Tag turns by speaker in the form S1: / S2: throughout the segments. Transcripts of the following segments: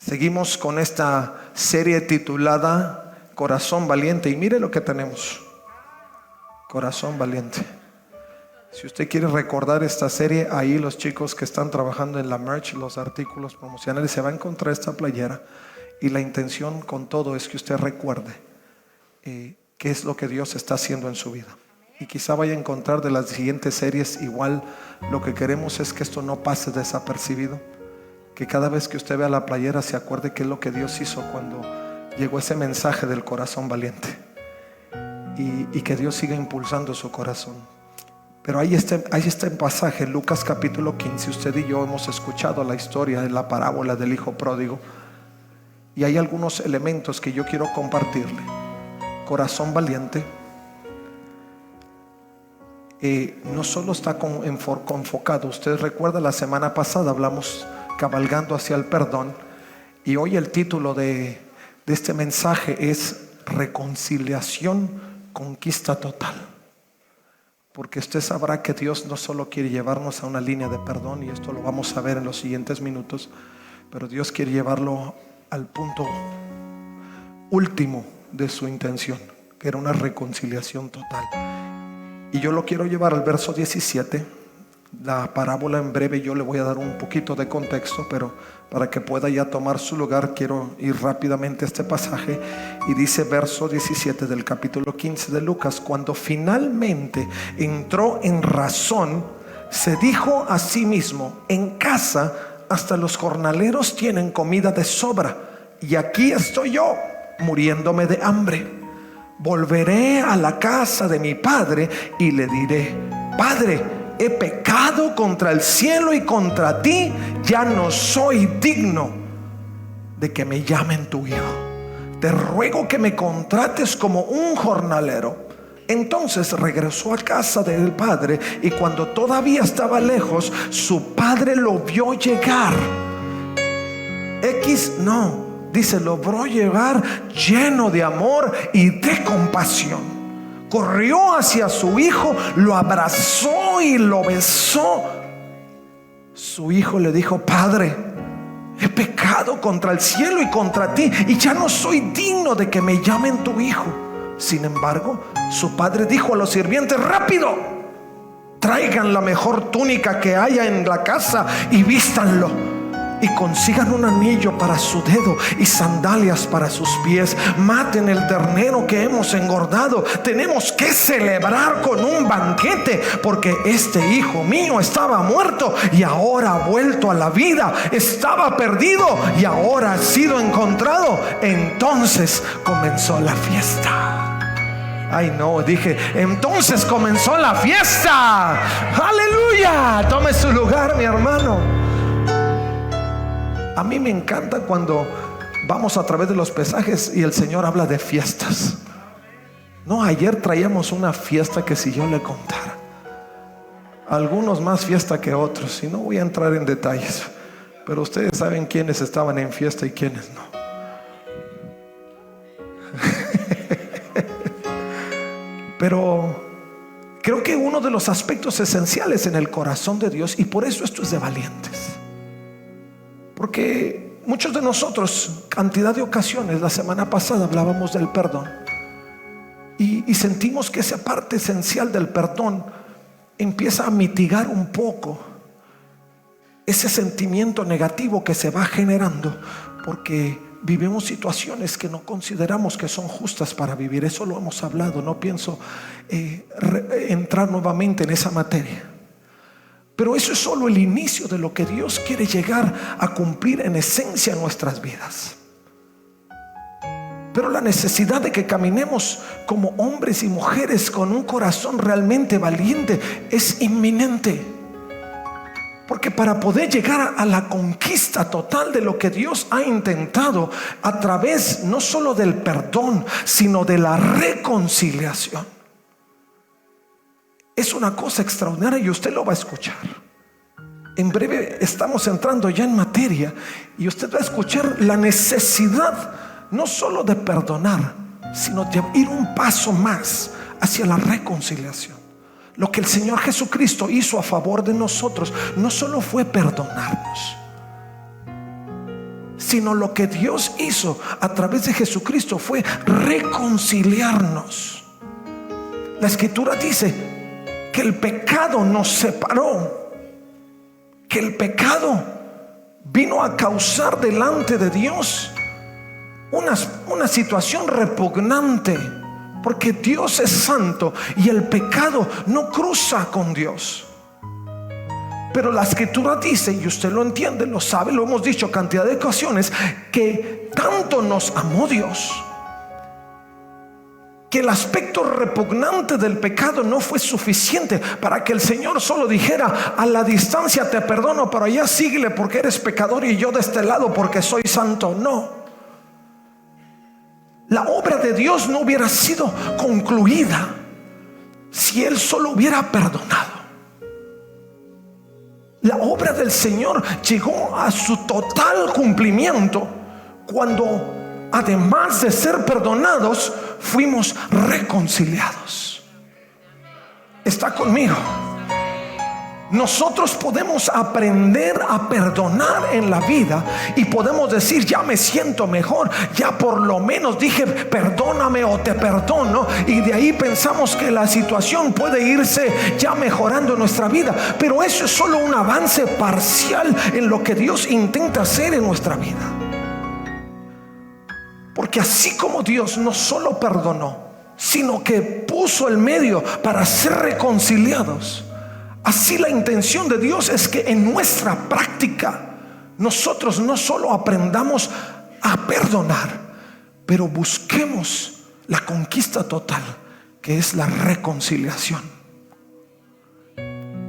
S1: Seguimos con esta serie titulada Corazón Valiente. Y mire lo que tenemos: Corazón Valiente. Si usted quiere recordar esta serie, ahí los chicos que están trabajando en la merch, los artículos promocionales, se va a encontrar esta playera. Y la intención con todo es que usted recuerde qué es lo que Dios está haciendo en su vida. Y quizá vaya a encontrar de las siguientes series igual. Lo que queremos es que esto no pase desapercibido, que cada vez que usted vea la playera se acuerde qué es lo que Dios hizo cuando llegó ese mensaje del corazón valiente, y que Dios siga impulsando su corazón. Pero ahí está en pasaje, Lucas capítulo 15. Usted y yo hemos escuchado la historia de la parábola del hijo pródigo, y hay algunos elementos que yo quiero compartirle. Corazón valiente no solo está enfocado. Usted recuerda, la semana pasada hablamos cabalgando hacia el perdón, y hoy el título de este mensaje es reconciliación, conquista total. Porque usted sabrá que Dios no solo quiere llevarnos a una línea de perdón, y esto lo vamos a ver en los siguientes minutos, pero Dios quiere llevarlo al punto último de su intención, que era una reconciliación total. Y yo lo quiero llevar al verso 17. La parábola en breve yo le voy a dar un poquito de contexto, pero para que pueda ya tomar su lugar quiero ir rápidamente a este pasaje. Y dice verso 17 del capítulo 15 de Lucas: cuando finalmente entró en razón, se dijo a sí mismo: en casa hasta los jornaleros tienen comida de sobra, y aquí estoy yo muriéndome de hambre. Volveré a la casa de mi padre y le diré: Padre, he pecado contra el cielo y contra ti, ya no soy digno de que me llamen tu hijo. Te ruego que me contrates como un jornalero. Entonces regresó a casa del padre, y cuando todavía estaba lejos, su padre lo vio llegar. Dice, lo vio llegar lleno de amor y de compasión. Corrió hacia su hijo, lo abrazó y lo besó. Su hijo le dijo: Padre, he pecado contra el cielo y contra ti, y ya no soy digno de que me llamen tu hijo. Sin embargo, su padre dijo a los sirvientes: rápido, traigan la mejor túnica que haya en la casa y vístanlo, y consigan un anillo para su dedo y sandalias para sus pies. Maten el ternero que hemos engordado. Tenemos que celebrar con un banquete, porque este hijo mío estaba muerto y ahora ha vuelto a la vida. Estaba perdido y ahora ha sido encontrado. Entonces comenzó la fiesta. Entonces comenzó la fiesta. Aleluya. Tome su lugar, mi hermano. A mí me encanta cuando vamos a través de los pasajes y el Señor habla de fiestas. Ayer traíamos una fiesta que si yo le contara, algunos más fiesta que otros, y no voy a entrar en detalles, pero ustedes saben quiénes estaban en fiesta y quiénes no. Pero creo que uno de los aspectos esenciales en el corazón de Dios, y por eso esto es de valientes, porque muchos de nosotros, cantidad de ocasiones, la semana pasada hablábamos del perdón, y sentimos que esa parte esencial del perdón empieza a mitigar un poco ese sentimiento negativo que se va generando, porque vivimos situaciones que no consideramos que son justas para vivir. Eso lo hemos hablado, no pienso entrar nuevamente en esa materia. Pero eso es solo el inicio de lo que Dios quiere llegar a cumplir en esencia en nuestras vidas. Pero la necesidad de que caminemos como hombres y mujeres con un corazón realmente valiente es inminente. Porque para poder llegar a la conquista total de lo que Dios ha intentado a través no solo del perdón, sino de la reconciliación, es una cosa extraordinaria, y usted lo va a escuchar. En breve estamos entrando ya en materia, y usted va a escuchar la necesidad no solo de perdonar, sino de ir un paso más hacia la reconciliación. Lo que el Señor Jesucristo hizo a favor de nosotros no solo fue perdonarnos, sino lo que Dios hizo a través de Jesucristo fue reconciliarnos. La Escritura dice que el pecado nos separó, que el pecado vino a causar delante de Dios una situación repugnante, porque Dios es santo y el pecado no cruza con Dios. Pero la Escritura dice, y usted lo entiende, lo sabe, lo hemos dicho cantidad de ocasiones, que tanto nos amó Dios, que el aspecto repugnante del pecado no fue suficiente para que el Señor solo dijera: a la distancia te perdono, pero allá síguele porque eres pecador y yo de este lado porque soy santo. No. La obra de Dios no hubiera sido concluida si Él solo hubiera perdonado. La obra del Señor llegó a su total cumplimiento cuando, además de ser perdonados, fuimos reconciliados. ¿Está conmigo? Nosotros podemos aprender a perdonar en la vida y podemos decir: ya me siento mejor, ya por lo menos dije perdóname o te perdono, y de ahí pensamos que la situación puede irse ya mejorando en nuestra vida. Pero eso es solo un avance parcial en lo que Dios intenta hacer en nuestra vida. Porque así como Dios no solo perdonó, sino que puso el medio para ser reconciliados, así la intención de Dios es que en nuestra práctica nosotros no solo aprendamos a perdonar, pero busquemos la conquista total, que es la reconciliación.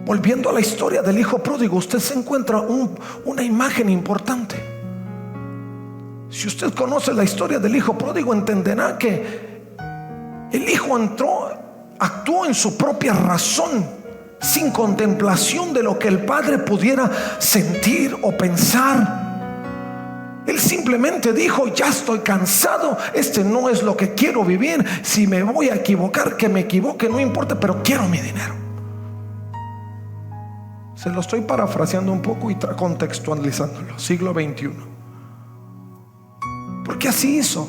S1: Volviendo a la historia del hijo pródigo, usted se encuentra una imagen importante. Si usted conoce la historia del hijo pródigo, entenderá que el hijo actuó en su propia razón, sin contemplación de lo que el padre pudiera sentir o pensar. Él simplemente dijo: ya estoy cansado, no es lo que quiero vivir. Si me voy a equivocar, que me equivoque, no importa, pero quiero mi dinero. Se lo estoy parafraseando un poco y contextualizándolo, siglo XXI. Porque así hizo.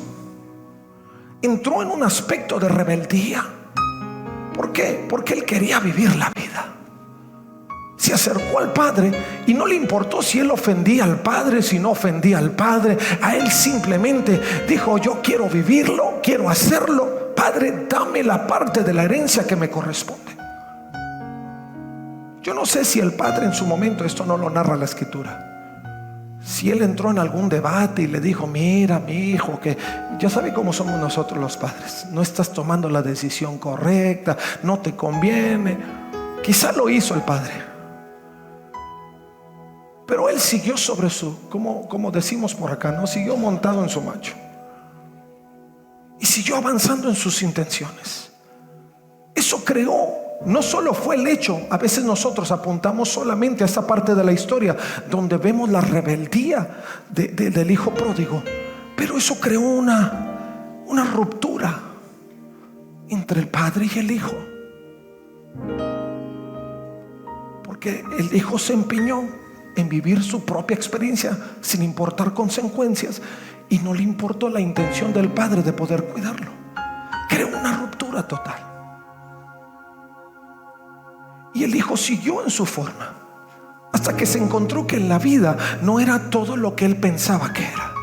S1: Entró en un aspecto de rebeldía. ¿Por qué? Porque él quería vivir la vida. Se acercó al padre y no le importó si él ofendía al padre, si no ofendía al padre. A él simplemente dijo: yo quiero vivirlo, quiero hacerlo. Padre, dame la parte de la herencia que me corresponde. Yo no sé si el padre en su momento, esto no lo narra la Escritura, si él entró en algún debate y le dijo: mira, mi hijo, que ya sabe cómo somos nosotros los padres, no estás tomando la decisión correcta, no te conviene. Quizá lo hizo el padre, pero él siguió sobre como decimos por acá, no siguió montado en su macho y siguió avanzando en sus intenciones. Eso creó, no solo fue el hecho, a veces nosotros apuntamos solamente a esa parte de la historia donde vemos la rebeldía del hijo pródigo, pero eso creó una ruptura entre el padre y el hijo, porque el hijo se empeñó en vivir su propia experiencia sin importar consecuencias, y no le importó la intención del padre de poder cuidarlo. Creó una ruptura total. Y el hijo siguió en su forma hasta que se encontró que la vida no era todo lo que él pensaba que era.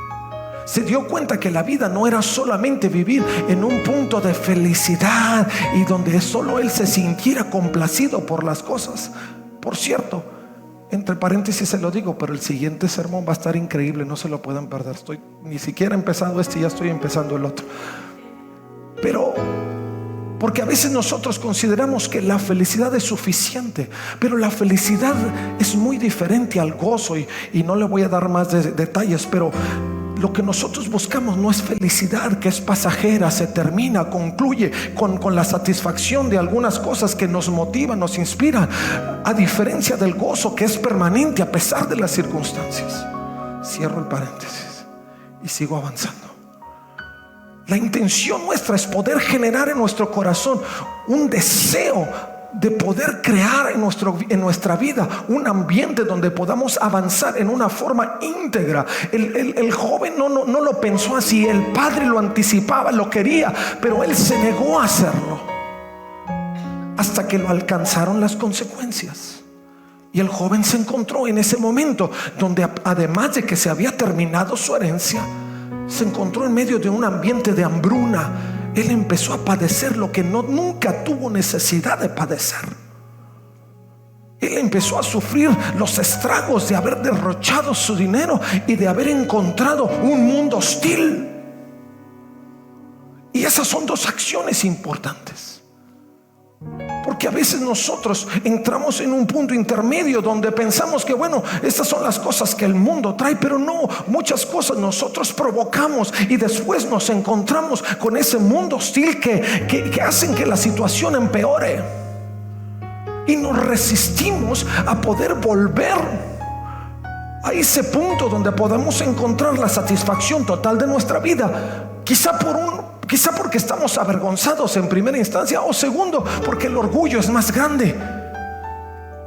S1: Se dio cuenta que la vida no era solamente vivir en un punto de felicidad y donde solo él se sintiera complacido por las cosas. Por cierto, entre paréntesis se lo digo, pero el siguiente sermón va a estar increíble, no se lo pueden perder. Ni siquiera he empezado y ya estoy empezando el otro. Pero porque a veces nosotros consideramos que la felicidad es suficiente, pero la felicidad es muy diferente al gozo, y no le voy a dar más detalles, pero lo que nosotros buscamos no es felicidad, que es pasajera, se termina, concluye con la satisfacción de algunas cosas que nos motivan, nos inspiran, a diferencia del gozo que es permanente a pesar de las circunstancias. Cierro el paréntesis y sigo avanzando. La intención nuestra es poder generar en nuestro corazón un deseo de poder crear en nuestra vida un ambiente donde podamos avanzar en una forma íntegra. El joven no lo pensó así. El padre lo anticipaba, lo quería, pero él se negó a hacerlo hasta que lo alcanzaron las consecuencias. Y el joven se encontró en ese momento donde, además de que se había terminado su herencia, se encontró en medio de un ambiente de hambruna. Él empezó a padecer lo que nunca tuvo necesidad de padecer. Él empezó a sufrir los estragos de haber derrochado su dinero y de haber encontrado un mundo hostil. Y esas son dos acciones importantes. Porque a veces nosotros entramos en un punto intermedio donde pensamos que bueno, estas son las cosas que el mundo trae, pero no, muchas cosas nosotros provocamos y después nos encontramos con ese mundo hostil que hacen que la situación empeore. Y nos resistimos a poder volver a ese punto donde podemos encontrar la satisfacción total de nuestra vida. Quizá porque estamos avergonzados en primera instancia, o segundo, porque el orgullo es más grande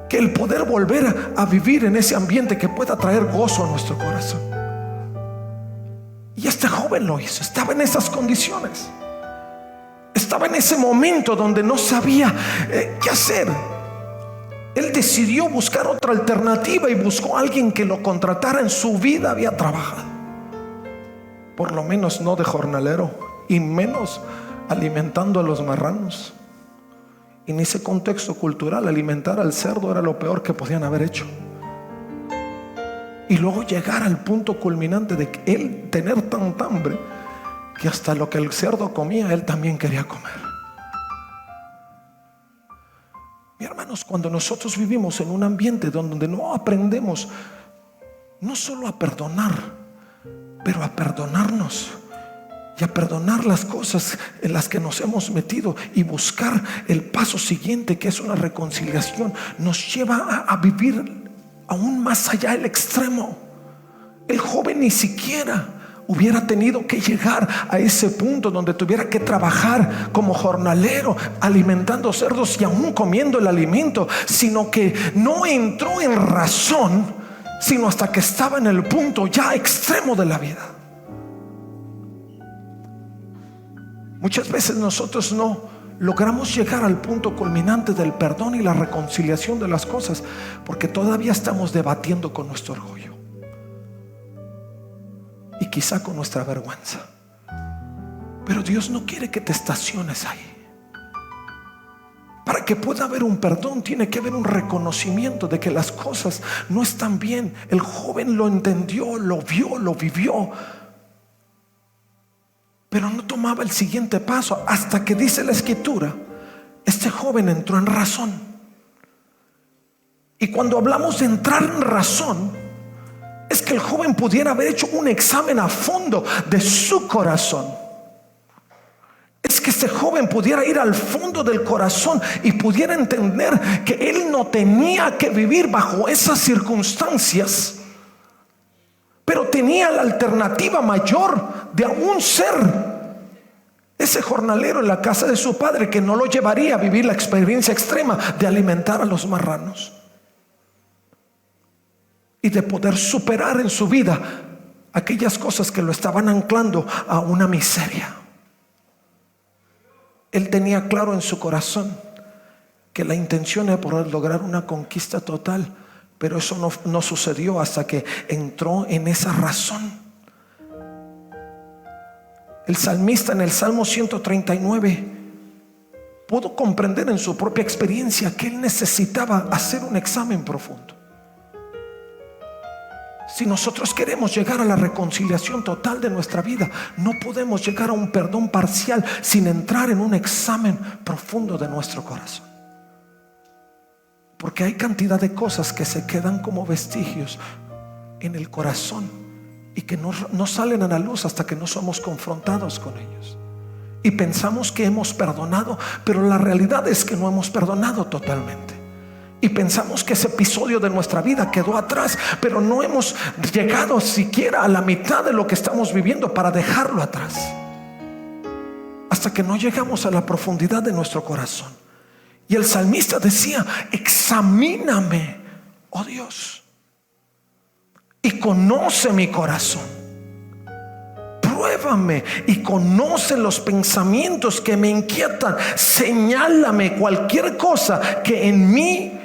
S1: que el poder volver a vivir en ese ambiente que pueda traer gozo a nuestro corazón. Y este joven lo hizo. Estaba en esas condiciones, estaba en ese momento donde no sabía qué hacer. Él decidió buscar otra alternativa y buscó a alguien que lo contratara. En su vida había trabajado, por lo menos no de jornalero, y menos alimentando a los marranos. Y en ese contexto cultural, alimentar al cerdo era lo peor que podían haber hecho. Y luego llegar al punto culminante de él tener tanta hambre que hasta lo que el cerdo comía, él también quería comer. Mis hermanos, cuando nosotros vivimos en un ambiente donde no aprendemos no solo a perdonar, pero a perdonarnos y a perdonar las cosas en las que nos hemos metido y buscar el paso siguiente, que es una reconciliación, nos lleva a vivir aún más allá el extremo. El joven ni siquiera hubiera tenido que llegar a ese punto donde tuviera que trabajar como jornalero, alimentando cerdos y aún comiendo el alimento, sino que no entró en razón sino hasta que estaba en el punto ya extremo de la vida. Muchas veces nosotros no logramos llegar al punto culminante del perdón y la reconciliación de las cosas porque todavía estamos debatiendo con nuestro orgullo y quizá con nuestra vergüenza. Pero Dios no quiere que te estaciones ahí. Para que pueda haber un perdón, tiene que haber un reconocimiento de que las cosas no están bien. El joven lo entendió, lo vio, lo vivió, pero no tomaba el siguiente paso hasta que, dice la Escritura, este joven entró en razón. Y cuando hablamos de entrar en razón, es que el joven pudiera haber hecho un examen a fondo de su corazón. Es que este joven pudiera ir al fondo del corazón y pudiera entender que él no tenía que vivir bajo esas circunstancias, pero tenía la alternativa mayor de aún ser ese jornalero en la casa de su padre, que no lo llevaría a vivir la experiencia extrema de alimentar a los marranos y de poder superar en su vida aquellas cosas que lo estaban anclando a una miseria. Él tenía claro en su corazón que la intención era poder lograr una conquista total, pero eso no sucedió hasta que entró en esa razón. El salmista en el Salmo 139 pudo comprender en su propia experiencia que él necesitaba hacer un examen profundo. Si nosotros queremos llegar a la reconciliación total de nuestra vida, no podemos llegar a un perdón parcial sin entrar en un examen profundo de nuestro corazón. Porque hay cantidad de cosas que se quedan como vestigios en el corazón y que no salen a la luz hasta que no somos confrontados con ellos. Y pensamos que hemos perdonado, pero la realidad es que no hemos perdonado totalmente. Y pensamos que ese episodio de nuestra vida quedó atrás, pero no hemos llegado siquiera a la mitad de lo que estamos viviendo para dejarlo atrás, hasta que no llegamos a la profundidad de nuestro corazón Y el salmista decía: examíname, oh Dios, y conoce mi corazón. Pruébame y conoce los pensamientos que me inquietan. Señálame cualquier cosa que en mí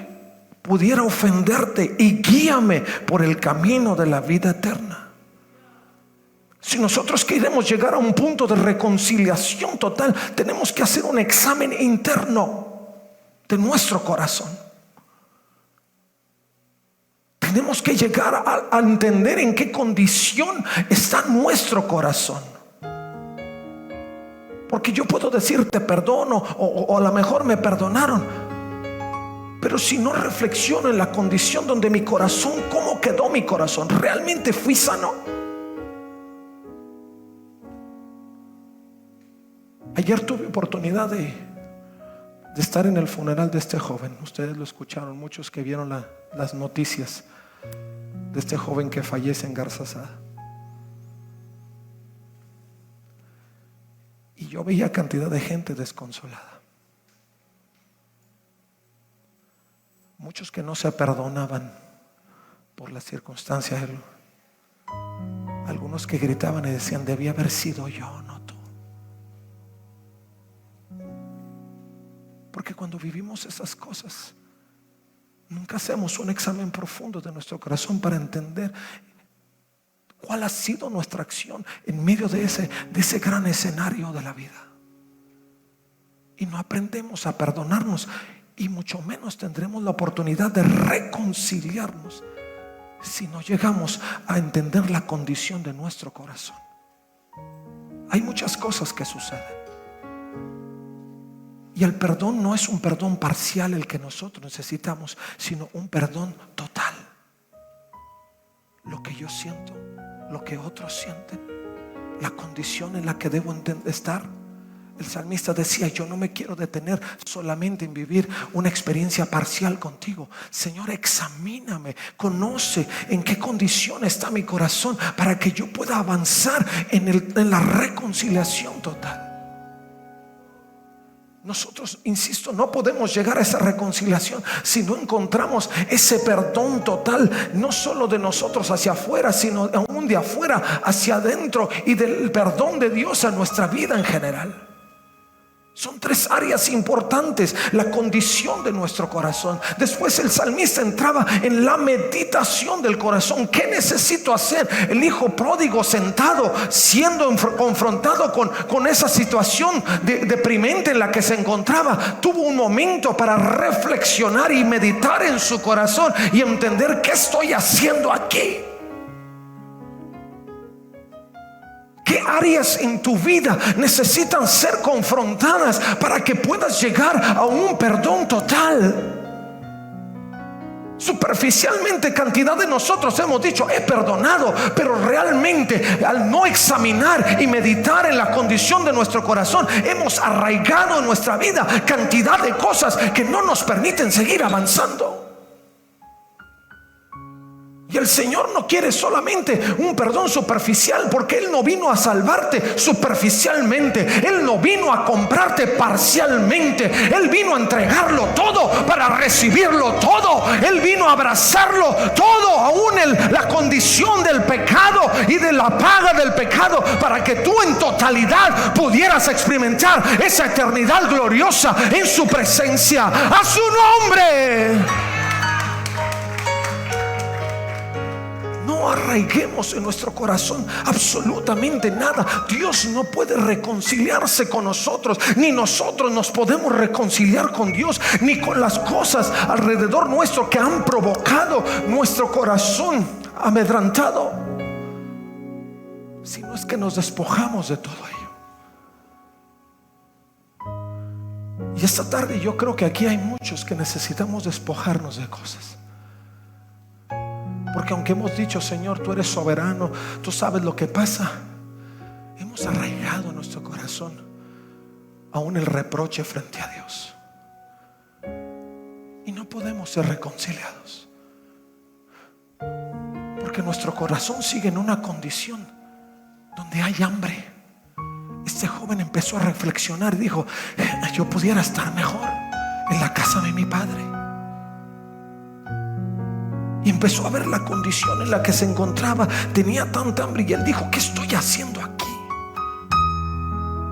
S1: pudiera ofenderte y guíame por el camino de la vida eterna. Si nosotros queremos llegar a un punto de reconciliación total, tenemos que hacer un examen interno de nuestro corazón. Tenemos que llegar a entender en qué condición está nuestro corazón. Porque yo puedo decir te perdono, o a lo mejor me perdonaron, pero si no reflexiono en la condición donde mi corazón, cómo quedó mi corazón, ¿realmente fui sano? Ayer tuve oportunidad de estar en el funeral de este joven. Ustedes lo escucharon, muchos que vieron las noticias de este joven que fallece en Garzazada. Y yo veía cantidad de gente desconsolada, muchos que no se perdonaban por las circunstancias, algunos que gritaban y decían: debía haber sido yo, no tú. Porque cuando vivimos esas cosas, nunca hacemos un examen profundo de nuestro corazón para entender cuál ha sido nuestra acción en medio de ese gran escenario de la vida. Y no aprendemos a perdonarnos, y mucho menos tendremos la oportunidad de reconciliarnos si no llegamos a entender la condición de nuestro corazón. Hay muchas cosas que suceden. Y el perdón no es un perdón parcial el que nosotros necesitamos, sino un perdón total. Lo que yo siento, lo que otros sienten, la condición en la que debo estar. El salmista decía: yo no me quiero detener solamente en vivir una experiencia parcial contigo. Señor, examíname, conoce en qué condición está mi corazón para que yo pueda avanzar en la reconciliación total. Nosotros, insisto, no podemos llegar a esa reconciliación si no encontramos ese perdón total, no solo de nosotros hacia afuera, sino aún de afuera hacia adentro, y del perdón de Dios a nuestra vida en general. Son tres áreas importantes: la condición de nuestro corazón. Después el salmista entraba en la meditación del corazón. ¿Qué necesito hacer? El hijo pródigo, sentado, siendo confrontado con esa situación deprimente en la que se encontraba, tuvo un momento para reflexionar y meditar en su corazón y entender: ¿qué estoy haciendo aquí? ¿Qué áreas en tu vida necesitan ser confrontadas para que puedas llegar a un perdón total? Superficialmente, cantidad de nosotros hemos dicho: he perdonado, pero realmente, al no examinar y meditar en la condición de nuestro corazón, hemos arraigado en nuestra vida cantidad de cosas que no nos permiten seguir avanzando. Y el Señor no quiere solamente un perdón superficial, porque Él no vino a salvarte superficialmente. Él no vino a comprarte parcialmente. Él vino a entregarlo todo para recibirlo todo. Él vino a abrazarlo todo, aún la condición del pecado y de la paga del pecado, para que tú en totalidad pudieras experimentar esa eternidad gloriosa en su presencia. ¡A su nombre! No arraiguemos en nuestro corazón absolutamente nada. Dios no puede reconciliarse con nosotros, ni nosotros nos podemos reconciliar con Dios, ni con las cosas alrededor nuestro que han provocado nuestro corazón amedrantado, si no es que nos despojamos de todo ello. Y esta tarde yo creo que aquí hay muchos que necesitamos despojarnos de cosas. Porque aunque hemos dicho: Señor, tú eres soberano, tú sabes lo que pasa, hemos arraigado en nuestro corazón aún el reproche frente a Dios, y no podemos ser reconciliados porque nuestro corazón sigue en una condición donde hay hambre. Este joven empezó a reflexionar y dijo: yo pudiera estar mejor. en la casa de mi padre. Y empezó a ver la condición en la que se encontraba. Tenía tanta hambre y él dijo: ¿qué estoy haciendo aquí?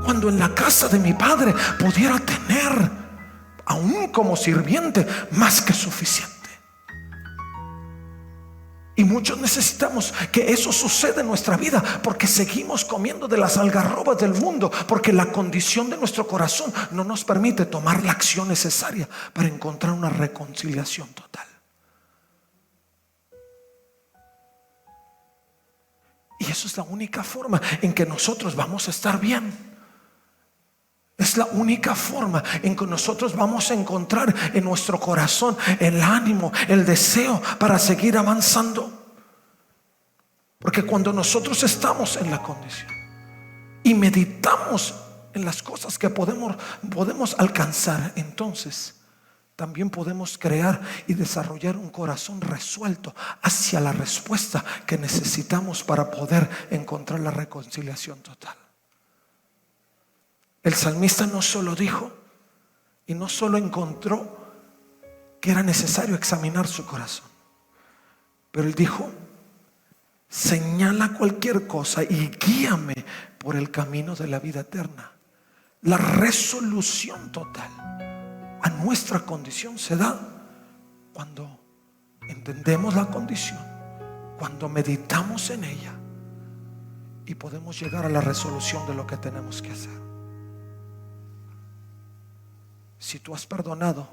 S1: Cuando en la casa de mi padre pudiera tener, aún como sirviente, más que suficiente. Y muchos necesitamos que eso suceda en nuestra vida, porque seguimos comiendo de las algarrobas del mundo, porque la condición de nuestro corazón no nos permite tomar la acción necesaria para encontrar una reconciliación total. Y eso es la única forma en que nosotros vamos a estar bien. Es la única forma en que nosotros vamos a encontrar en nuestro corazón el ánimo, el deseo para seguir avanzando. Porque cuando nosotros estamos en la condición y meditamos en las cosas que podemos alcanzar, entonces también podemos crear y desarrollar un corazón resuelto hacia la respuesta que necesitamos para poder encontrar la reconciliación total. El salmista no solo dijo y no solo encontró que era necesario examinar su corazón, pero él dijo: señala cualquier cosa y guíame por el camino de la vida eterna. La resolución total a nuestra condición se da cuando entendemos la condición, cuando meditamos en ella y podemos llegar a la resolución de lo que tenemos que hacer. Si tú has perdonado,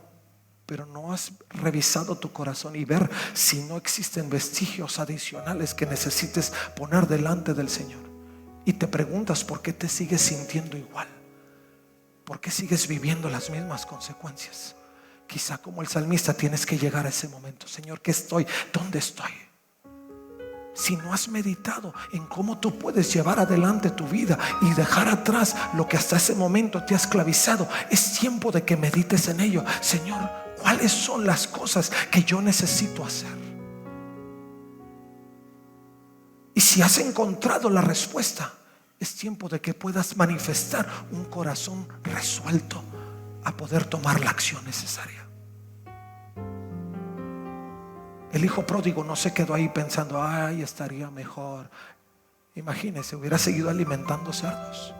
S1: pero no has revisado tu corazón y ver si no existen vestigios adicionales que necesites poner delante del Señor, y te preguntas por qué te sigues sintiendo igual, por qué sigues viviendo las mismas consecuencias, quizá como el salmista tienes que llegar a ese momento: Señor, ¿qué estoy? ¿Dónde estoy? Si no has meditado en cómo tú puedes llevar adelante tu vida y dejar atrás lo que hasta ese momento te ha esclavizado, es tiempo de que medites en ello. Señor, ¿cuáles son las cosas que yo necesito hacer? Y si has encontrado la respuesta, es tiempo de que puedas manifestar un corazón resuelto a poder tomar la acción necesaria. El hijo pródigo no se quedó ahí pensando: ay, estaría mejor. Imagínese, hubiera seguido alimentando cerdos.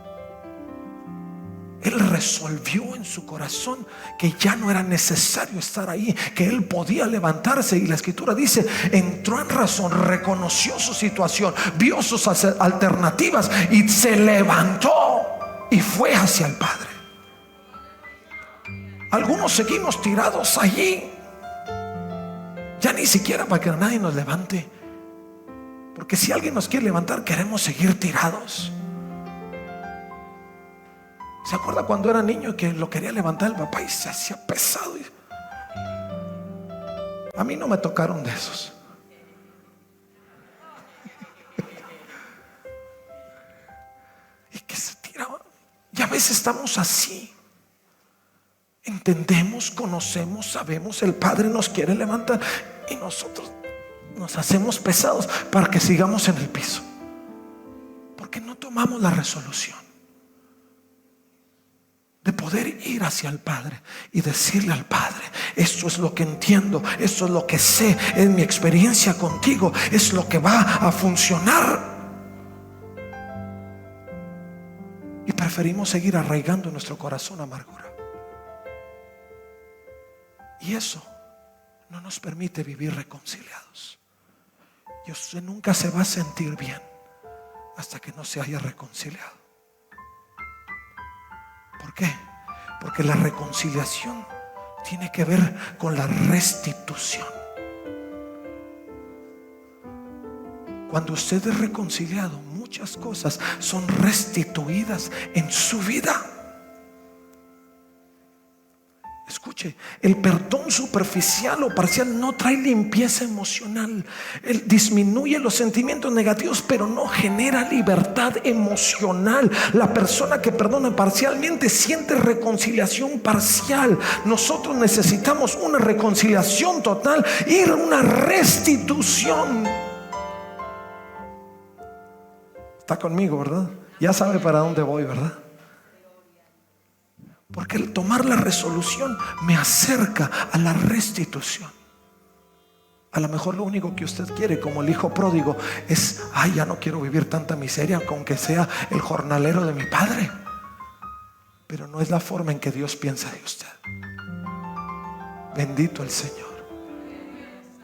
S1: Él resolvió en su corazón que ya no era necesario estar ahí, que él podía levantarse. Y la escritura dice: entró en razón, reconoció su situación, vio sus alternativas y se levantó y fue hacia el Padre. Algunos seguimos tirados allí, ya ni siquiera para que nadie nos levante, porque si alguien nos quiere levantar, queremos seguir tirados. ¿Se acuerda cuando era niño que lo quería levantar el papá y se hacía pesado? A mí no me tocaron de esos. Y que se tiraban. Y a veces estamos así. Entendemos, conocemos, sabemos, el Padre nos quiere levantar y nosotros nos hacemos pesados para que sigamos en el piso, porque no tomamos la resolución de poder ir hacia el Padre y decirle al Padre: esto es lo que entiendo, esto es lo que sé, es mi experiencia contigo, es lo que va a funcionar. Y preferimos seguir arraigando en nuestro corazón amargura. Y eso no nos permite vivir reconciliados. Y usted nunca se va a sentir bien hasta que no se haya reconciliado. ¿Por qué? Porque la reconciliación tiene que ver con la restitución. Cuando usted es reconciliado, muchas cosas son restituidas en su vida. Escuche, el perdón superficial o parcial no trae limpieza emocional. Él disminuye los sentimientos negativos, pero no genera libertad emocional. La persona que perdona parcialmente siente reconciliación parcial. Nosotros necesitamos una reconciliación total y una restitución. Está conmigo, ¿verdad? Ya sabe para dónde voy, ¿verdad? Porque el tomar la resolución me acerca a la restitución. A lo mejor lo único que usted quiere, como el hijo pródigo, es: ay, ya no quiero vivir tanta miseria, aunque sea el jornalero de mi padre. Pero no es la forma en que Dios piensa de usted. Bendito el Señor.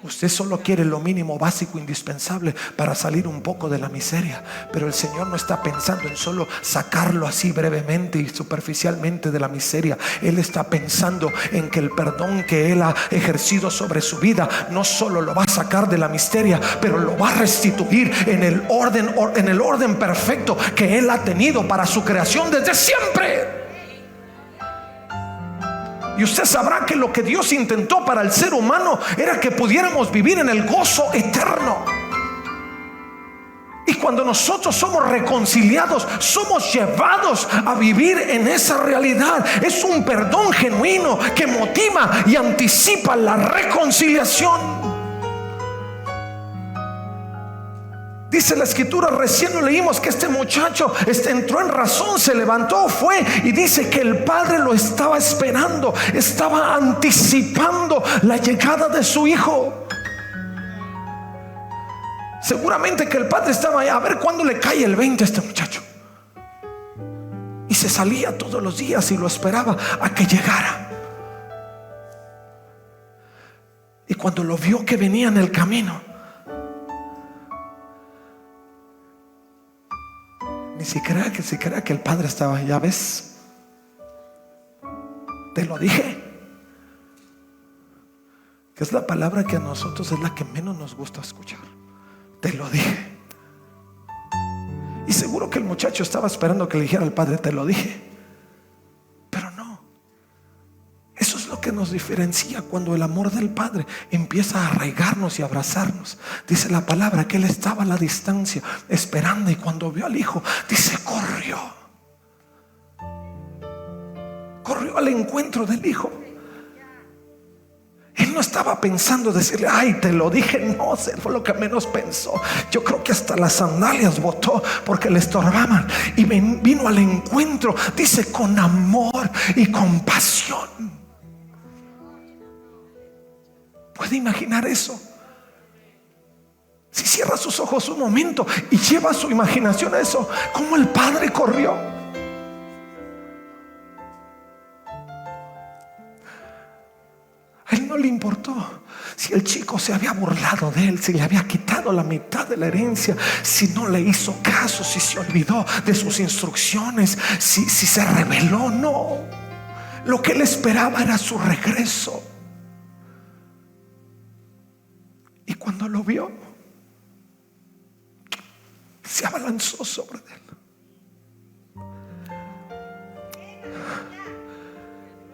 S1: Usted solo quiere lo mínimo, básico, indispensable para salir un poco de la miseria. Pero el Señor no está pensando en solo sacarlo así brevemente y superficialmente de la miseria. Él está pensando en que el perdón que Él ha ejercido sobre su vida no solo lo va a sacar de la miseria, pero lo va a restituir en el orden perfecto que Él ha tenido para su creación desde siempre. Y usted sabrá que lo que Dios intentó para el ser humano era que pudiéramos vivir en el gozo eterno. Y cuando nosotros somos reconciliados, somos llevados a vivir en esa realidad. Es un perdón genuino que motiva y anticipa la reconciliación. Dice la escritura, recién lo leímos, que este muchacho entró en razón, se levantó, fue, y dice que el padre lo estaba esperando, estaba anticipando la llegada de su hijo. Seguramente que el padre estaba allá a ver cuándo le cae el 20 a este muchacho. Y se salía todos los días y lo esperaba a que llegara. Y cuando lo vio que venía en el camino, ni siquiera que el padre estaba: ya ves, te lo dije. Que es la palabra que a nosotros es la que menos nos gusta escuchar. Te lo dije. Y seguro que el muchacho estaba esperando que le dijera al padre: te lo dije. Pero no. Eso es lo que nos diferencia cuando el amor del Padre empieza a arraigarnos y abrazarnos. Dice la palabra que Él estaba a la distancia esperando, y cuando vio al hijo, dice, corrió al encuentro del hijo. Él no estaba pensando decirle: ay, te lo dije. No, fue lo que menos pensó. Yo creo que hasta las sandalias botó porque le estorbaban, y vino al encuentro, dice, con amor y compasión. ¿Puede imaginar eso? Si cierra sus ojos un momento y lleva su imaginación a eso, cómo el padre corrió. A él no le importó si el chico se había burlado de él, si le había quitado la mitad de la herencia, si no le hizo caso, si se olvidó de sus instrucciones, si se rebeló. No, lo que él esperaba era su regreso. Y cuando lo vio, se abalanzó sobre él.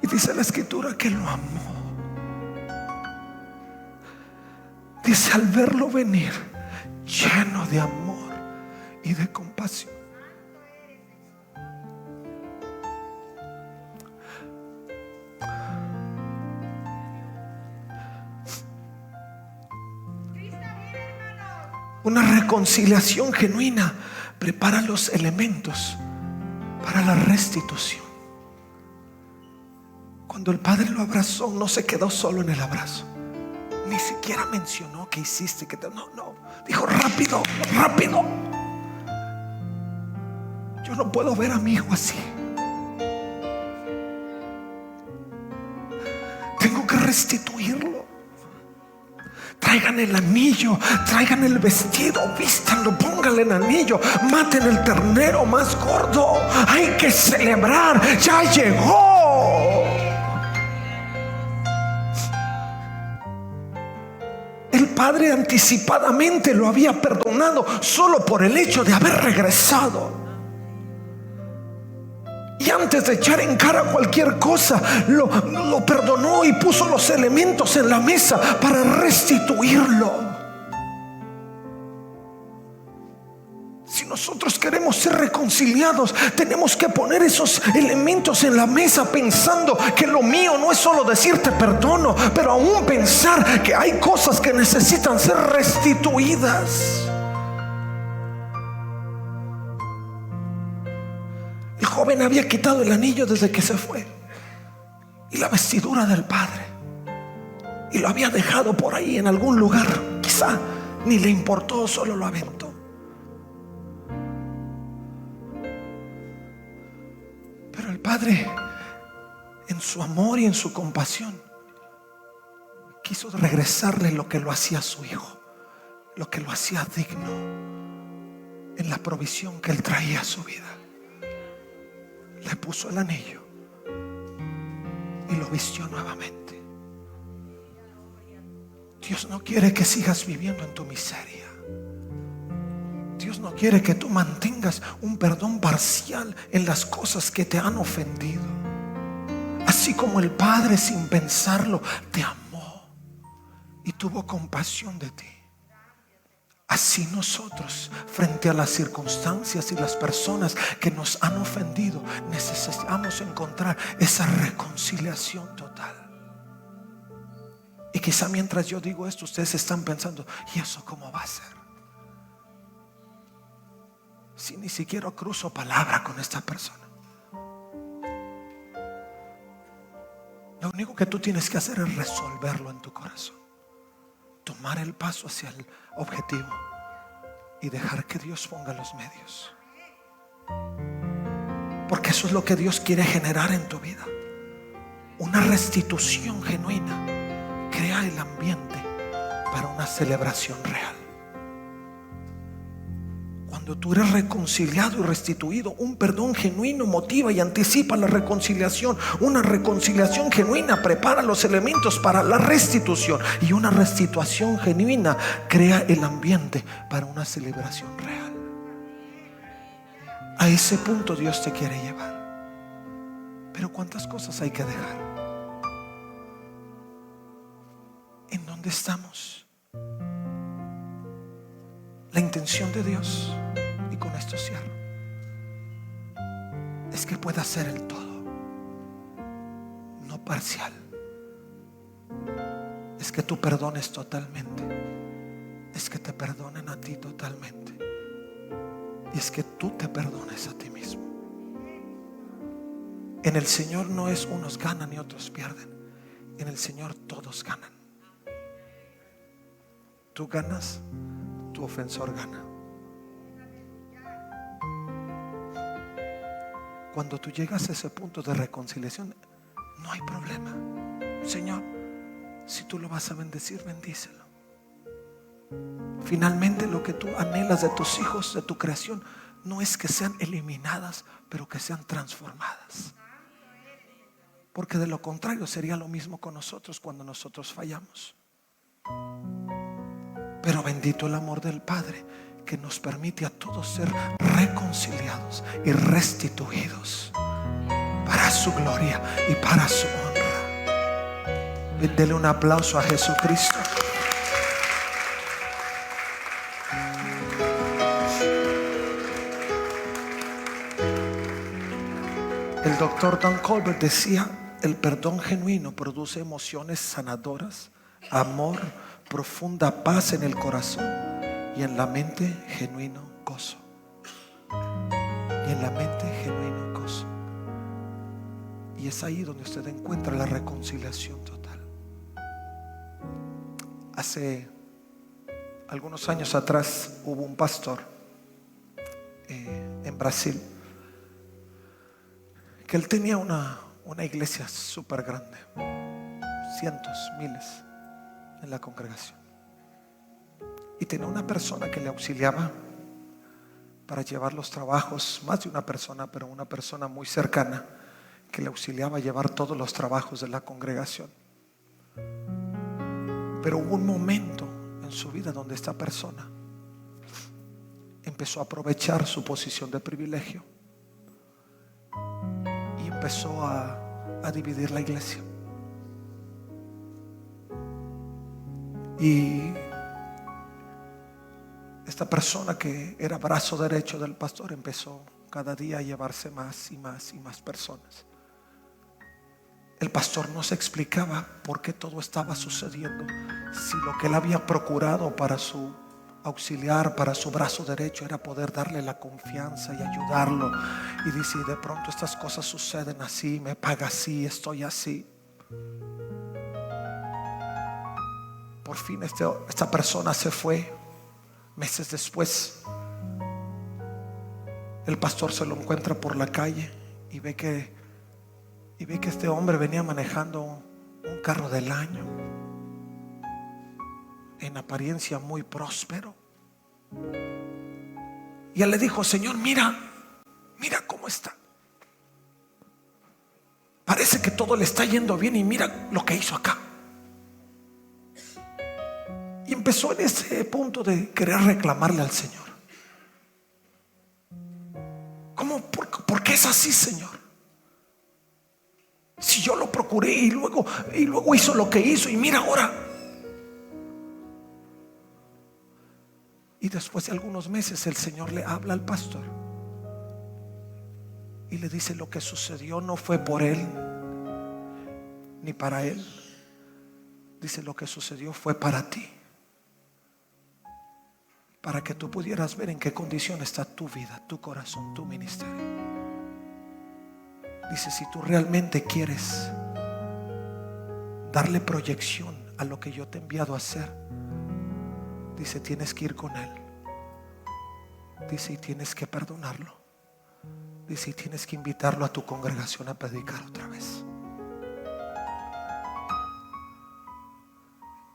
S1: Y dice la escritura que lo amó. Dice, al verlo venir, lleno de amor y de compasión. Una reconciliación genuina prepara los elementos para la restitución. Cuando el padre lo abrazó, no se quedó solo en el abrazo. Ni siquiera mencionó qué hiciste, no. Dijo, rápido. Yo no puedo ver a mi hijo así. Tengo que restituirlo. Traigan el anillo, traigan el vestido, vístanlo, pónganle el anillo, maten el ternero más gordo. Hay que celebrar, ya llegó. El padre anticipadamente lo había perdonado solo por el hecho de haber regresado. Y antes de echar en cara cualquier cosa, lo perdonó y puso los elementos en la mesa para restituirlo. Si nosotros queremos ser reconciliados, tenemos que poner esos elementos en la mesa, pensando que lo mío no es solo decir te perdono, pero aún pensar que hay cosas que necesitan ser restituidas. El joven había quitado el anillo desde que se fue. y la vestidura del padre, y lo había dejado por ahí en algún lugar. Quizá ni le importó, solo lo aventó. Pero el padre, en su amor y en su compasión, quiso regresarle lo que lo hacía su hijo, lo que lo hacía digno en la provisión que él traía a su vida. Le puso el anillo y lo vistió nuevamente. Dios no quiere que sigas viviendo en tu miseria. Dios no quiere que tú mantengas un perdón parcial en las cosas que te han ofendido. Así como el Padre, sin pensarlo, te amó y tuvo compasión de ti, así nosotros, frente a las circunstancias y las personas que nos han ofendido, necesitamos encontrar esa reconciliación total. Y quizá mientras yo digo esto, ustedes están pensando: ¿y eso cómo va a ser? Si ni siquiera cruzo palabra con esta persona. Lo único que tú tienes que hacer es resolverlo en tu corazón, tomar el paso hacia el objetivo y dejar que Dios ponga los medios, porque eso es lo que Dios quiere generar en tu vida. Una restitución genuina crea el ambiente para una celebración real. Cuando tú eres reconciliado y restituido, un perdón genuino motiva y anticipa la reconciliación. Una reconciliación genuina prepara los elementos para la restitución, y una restitución genuina crea el ambiente para una celebración real. A ese punto Dios te quiere llevar. Pero ¿cuántas cosas hay que dejar? ¿En dónde estamos? La intención de Dios, y con esto cierro, es que pueda ser el todo, no parcial. Es que tú perdones totalmente, es que te perdonen a ti totalmente, y es que tú te perdones a ti mismo. En el Señor no es unos ganan y otros pierden. En el Señor todos ganan. Tú ganas, tu ofensor gana. Cuando tú llegas a ese punto de reconciliación, no hay problema. Señor, si tú lo vas a bendecir, bendícelo. Finalmente, lo que tú anhelas de tus hijos, de tu creación, no es que sean eliminadas, pero que sean transformadas. Porque de lo contrario sería lo mismo con nosotros cuando nosotros fallamos. Pero bendito el amor del Padre, que nos permite a todos ser reconciliados y restituidos para su gloria y para su honra. Dele un aplauso a Jesucristo. El doctor Don Colbert decía: el perdón genuino produce emociones sanadoras, amor, profunda paz en el corazón, y en la mente genuino gozo. Y en la mente genuino gozo. Y es ahí donde usted encuentra la reconciliación total. Hace algunos años atrás hubo un pastor en Brasil, que él tenía una iglesia súper grande, cientos, miles en la congregación, y tenía una persona que le auxiliaba para llevar los trabajos. Más de una persona, pero una persona muy cercana que le auxiliaba a llevar todos los trabajos de la congregación. Pero hubo un momento en su vida donde esta persona empezó a aprovechar su posición de privilegio y empezó a dividir la iglesia. Y esta persona, que era brazo derecho del pastor, empezó cada día a llevarse más y más y más personas. El pastor no se explicaba por qué todo estaba sucediendo, si lo que él había procurado para su auxiliar, para su brazo derecho, era poder darle la confianza y ayudarlo. Y dice: de pronto estas cosas suceden así, me paga así, estoy así. Por fin esta persona se fue. Meses después, el pastor se lo encuentra por la calle y ve que este hombre venía manejando un carro del año, en apariencia muy próspero. Y él le dijo: Señor, mira cómo está. Parece que todo le está yendo bien y mira lo que hizo acá. Y empezó en ese punto de querer reclamarle al Señor. ¿Cómo? ¿Por qué es así, Señor? Si yo lo procuré y luego hizo lo que hizo, y mira ahora. Y después de algunos meses el Señor le habla al pastor y le dice: lo que sucedió no fue por él ni para él. Dice: lo que sucedió fue para ti, para que tú pudieras ver en qué condición está tu vida, tu corazón, tu ministerio. Dice: si tú realmente quieres darle proyección a lo que yo te he enviado a hacer, dice, tienes que ir con él. Dice: y tienes que perdonarlo. Dice: y tienes que invitarlo a tu congregación a predicar otra vez.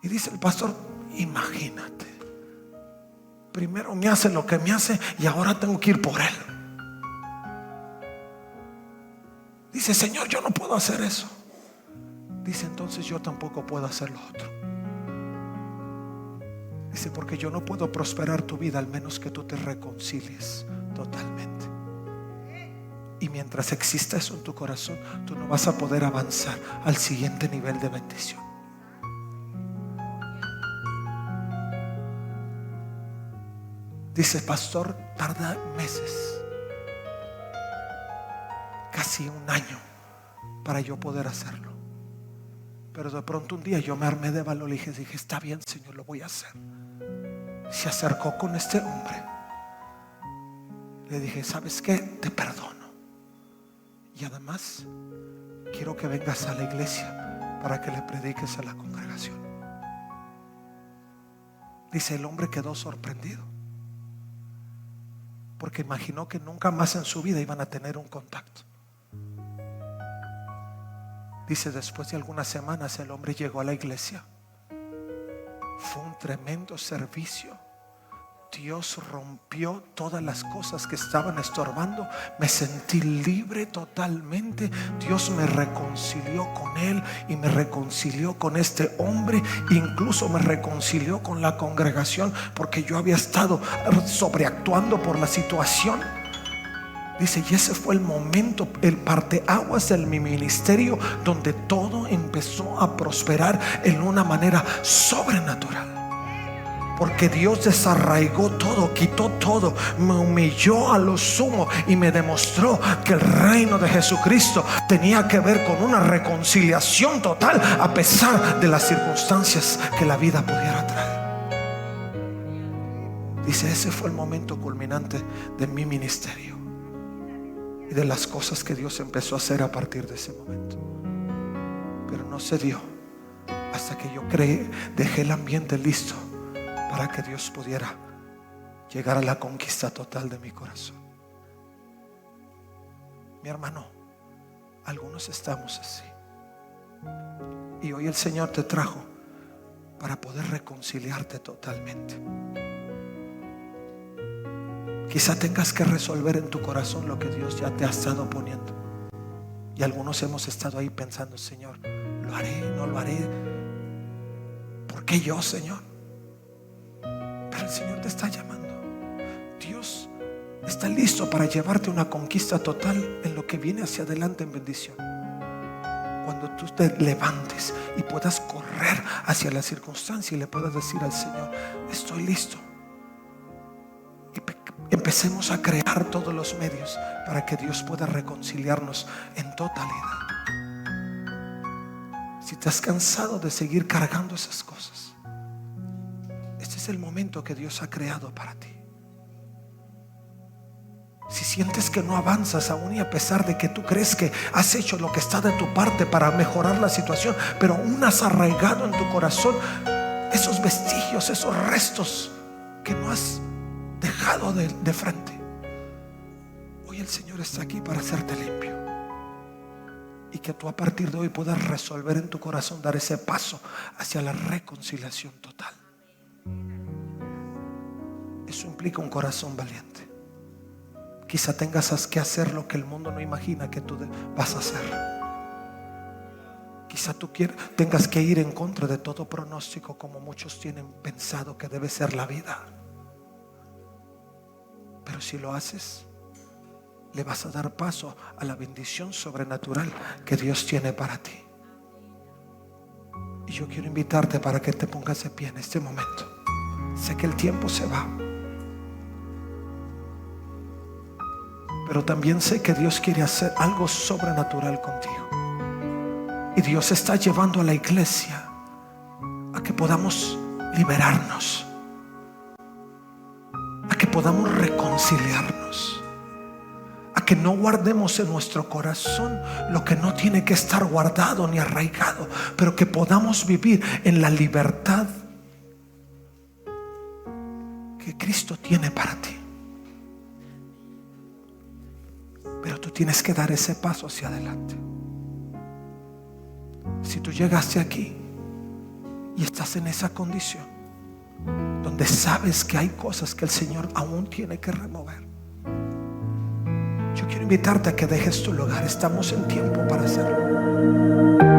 S1: Y dice el pastor: imagínate, primero me hace lo que me hace y ahora tengo que ir por él. Dice: Señor, yo no puedo hacer eso. Dice: entonces yo tampoco puedo hacer lo otro. Dice: porque yo no puedo prosperar tu vida al menos que tú te reconcilies totalmente. Y mientras exista eso en tu corazón, tú no vas a poder avanzar al siguiente nivel de bendición. Dice: pastor, tarda meses, casi un año, para yo poder hacerlo. Pero de pronto un día yo me armé de valor y dije: está bien, Señor, lo voy a hacer. Se acercó con este hombre. Le dije: ¿sabes qué? Te perdono. Y además quiero que vengas a la iglesia para que le prediques a la congregación. Dice: el hombre quedó sorprendido, porque imaginó que nunca más en su vida iban a tener un contacto. Dice: después de algunas semanas el hombre llegó a la iglesia. Fue un tremendo servicio. Dios rompió todas las cosas que estaban estorbando. Me sentí libre totalmente. Dios me reconcilió con él y me reconcilió con este hombre. Incluso me reconcilió con la congregación, porque yo había estado sobreactuando por la situación. Dice: y ese fue el momento, el parteaguas de mi ministerio, donde todo empezó a prosperar en una manera sobrenatural. Porque Dios desarraigó todo, quitó todo, me humilló a lo sumo y me demostró que el reino de Jesucristo tenía que ver con una reconciliación total, a pesar de las circunstancias que la vida pudiera traer. Dice: ese fue el momento culminante de mi ministerio y de las cosas que Dios empezó a hacer a partir de ese momento. Pero no se dio hasta que yo dejé el ambiente listo para que Dios pudiera llegar a la conquista total de mi corazón. Mi hermano, algunos estamos así, y hoy el Señor te trajo para poder reconciliarte totalmente. Quizá tengas que resolver en tu corazón lo que Dios ya te ha estado poniendo. Y algunos hemos estado ahí pensando: Señor, ¿lo haré? ¿No lo haré? ¿Por qué yo, Señor? Pero el Señor te está llamando. Dios está listo para llevarte a una conquista total en lo que viene hacia adelante en bendición. Cuando tú te levantes y puedas correr hacia la circunstancia y le puedas decir al Señor: estoy listo. Y empecemos a crear todos los medios para que Dios pueda reconciliarnos en totalidad. Si te has cansado de seguir cargando esas cosas, este es el momento que Dios ha creado para ti. si sientes que no avanzas aún y a pesar de que tú crees que has hecho lo que está de tu parte para mejorar la situación, pero aún has arraigado en tu corazón esos vestigios, esos restos que no has dejado de frente, hoy el Señor está aquí para hacerte limpio. Y que tú a partir de hoy puedas resolver en tu corazón, dar ese paso hacia la reconciliación total. Eso implica un corazón valiente. Quizá tengas que hacer lo que el mundo no imagina que tú vas a hacer. Quizá tú tengas que ir en contra de todo pronóstico, como muchos tienen pensado que debe ser la vida. Pero si lo haces, le vas a dar paso a la bendición sobrenatural que Dios tiene para ti. Y yo quiero invitarte para que te pongas de pie en este momento. Sé que el tiempo se va, pero también sé que Dios quiere hacer algo sobrenatural contigo. Y Dios está llevando a la iglesia a que podamos liberarnos, a que podamos reconciliarnos, a que no guardemos en nuestro corazón lo que no tiene que estar guardado ni arraigado, pero que podamos vivir en la libertad que Cristo tiene para ti. Pero tú tienes que dar ese paso hacia adelante. Si tú llegaste aquí y estás en esa condición donde sabes que hay cosas que el Señor aún tiene que remover, yo quiero invitarte a que dejes tu lugar. Estamos en tiempo para hacerlo.